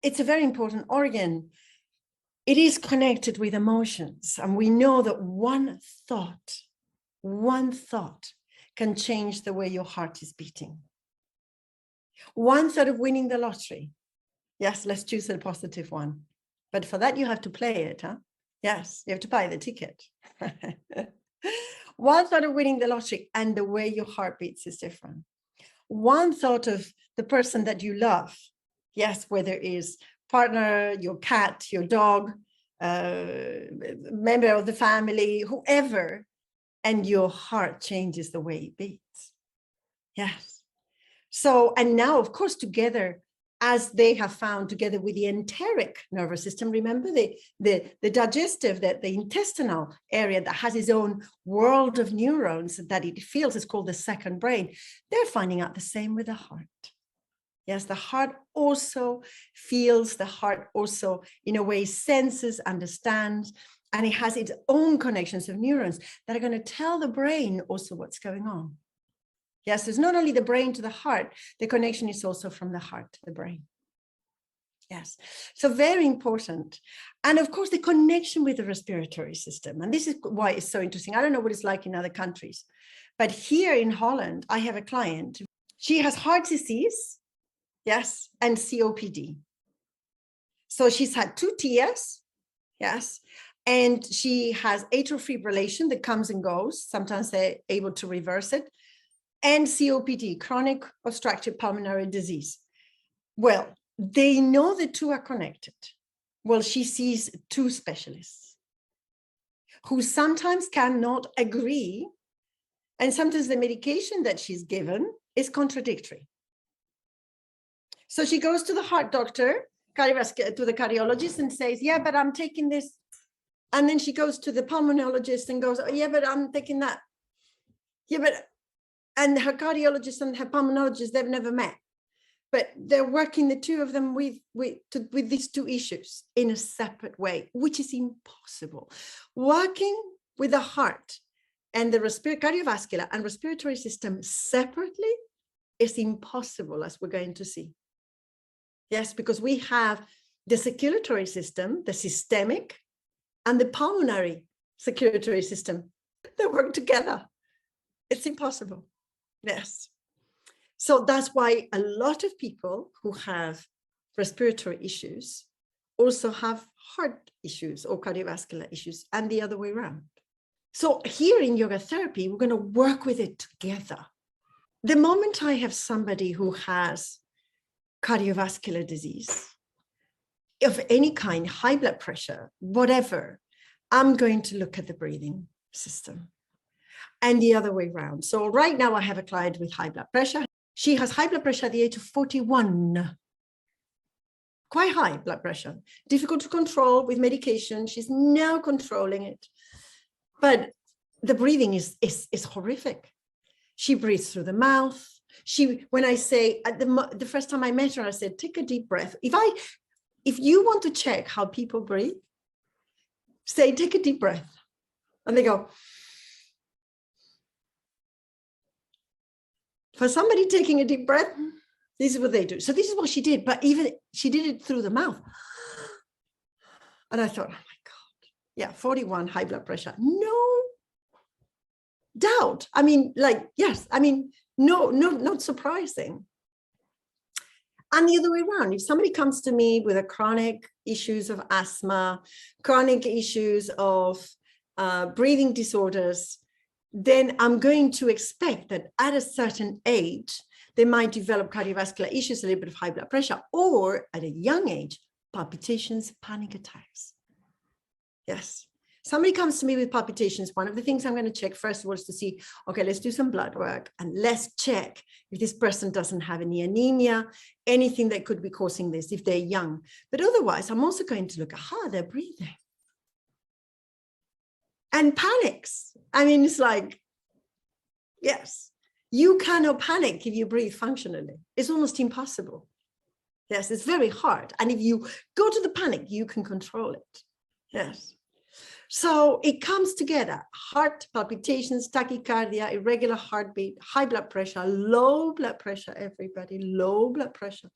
it's a very important organ. It is connected with emotions. And we know that one thought can change the way your heart is beating. One thought of winning the lottery. Yes, let's choose a positive one. But for that, you have to play it, huh? Yes, you have to buy the ticket. One thought of winning the lottery and the way your heart beats is different. One thought of the person that you love. Yes, whether it is partner, your cat, your dog, member of the family, whoever, and your heart changes the way it beats. Yes. So, and now, of course, together, as they have found, together with the enteric nervous system, remember the digestive, the intestinal area that has its own world of neurons that it feels is called the second brain. They're finding out the same with the heart. Yes, the heart also feels, the heart also, in a way, senses, understands, and it has its own connections of neurons that are going to tell the brain also what's going on. Yes, there's not only the brain to the heart, the connection is also from the heart to the brain. Yes, so very important. And of course, the connection with the respiratory system. And this is why it's so interesting. I don't know what it's like in other countries, but here in Holland, I have a client. She has heart disease, yes, and COPD. So she's had 2 TS, yes, and she has atrial fibrillation that comes and goes. Sometimes they're able to reverse it. And COPD, chronic obstructive pulmonary disease. Well, they know the two are connected. Well, she sees 2 specialists who sometimes cannot agree. And sometimes the medication that she's given is contradictory. So she goes to the heart doctor, to the cardiologist and says, yeah, but I'm taking this. And then she goes to the pulmonologist and goes, oh, yeah, but I'm taking that. Yeah, but, and her cardiologist and her pulmonologist, they've never met. But they're working, the 2 of them, with these 2 issues in a separate way, which is impossible. Working with the heart and the cardiovascular and respiratory system separately is impossible, as we're going to see. Yes, because we have the circulatory system, the systemic, and the pulmonary circulatory system that work together. It's impossible. Yes. So that's why a lot of people who have respiratory issues also have heart issues or cardiovascular issues, and the other way around. So here in yoga therapy, we're going to work with it together. The moment I have somebody who has cardiovascular disease of any kind, high blood pressure, whatever, I'm going to look at the breathing system and the other way around. So right now I have a client with high blood pressure. She has high blood pressure at the age of 41, quite high blood pressure, difficult to control with medication. She's now controlling it, but the breathing is horrific. She breathes through the mouth. When I say, at the first time I met her, I said, take a deep breath. If you want to check how people breathe, say, take a deep breath. And they go. For somebody taking a deep breath, this is what they do. So this is what she did, but even she did it through the mouth. And I thought, oh my God, yeah, 41, high blood pressure. No doubt. I mean, yes, I mean, no, not surprising. And the other way around, if somebody comes to me with a chronic issues of asthma, chronic issues of breathing disorders, then I'm going to expect that at a certain age, they might develop cardiovascular issues, a little bit of high blood pressure, or at a young age, palpitations, panic attacks. Yes. Somebody comes to me with palpitations. One of the things I'm going to check first of all is to see, okay, let's do some blood work and let's check if this person doesn't have any anemia, anything that could be causing this if they're young. But otherwise, I'm also going to look at how they're breathing. And panics. I mean, it's like, yes, you cannot panic if you breathe functionally. It's almost impossible. Yes, it's very hard. And if you go to the panic, you can control it. Yes. So it comes together: heart palpitations, tachycardia, irregular heartbeat, high blood pressure, low blood pressure, everybody, low blood pressure.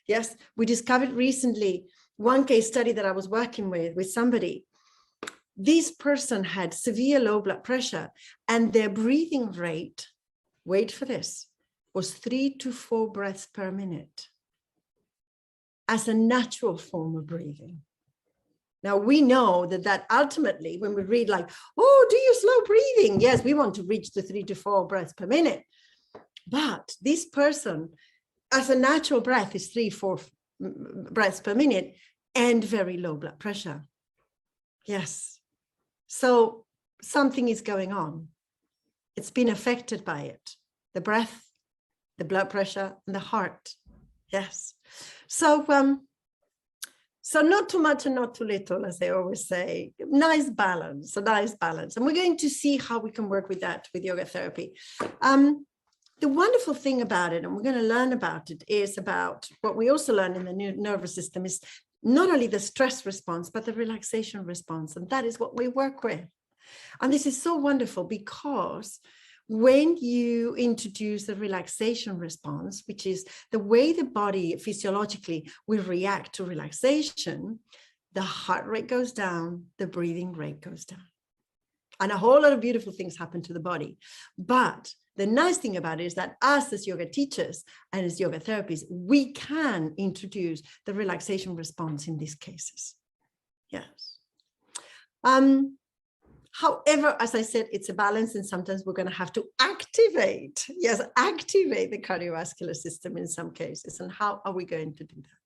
Yes, we discovered recently one case study that I was working with somebody. This person had severe low blood pressure and their breathing rate, wait for this, was 3 to 4 breaths per minute as a natural form of breathing. Now, we know that ultimately, when we read like, oh, do you slow breathing? Yes, we want to reach the 3 to 4 breaths per minute. But this person, as a natural breath, is 3-4 breaths per minute and very low blood pressure. Yes. So something is going on. It's been affected by it. The breath, the blood pressure, and the heart. Yes. So not too much and not too little, as they always say. A nice balance. And we're going to see how we can work with that with yoga therapy. The wonderful thing about it, and we're going to learn about it, is about what we also learn in the nervous system is not only the stress response, but the relaxation response. And that is what we work with. And this is so wonderful because when you introduce the relaxation response, which is the way the body physiologically will react to relaxation, the heart rate goes down, the breathing rate goes down. And a whole lot of beautiful things happen to the body. But the nice thing about it is that us as yoga teachers and as yoga therapists, we can introduce the relaxation response in these cases. Yes. However, as I said, it's a balance, and sometimes we're going to have to activate the cardiovascular system in some cases. And how are we going to do that?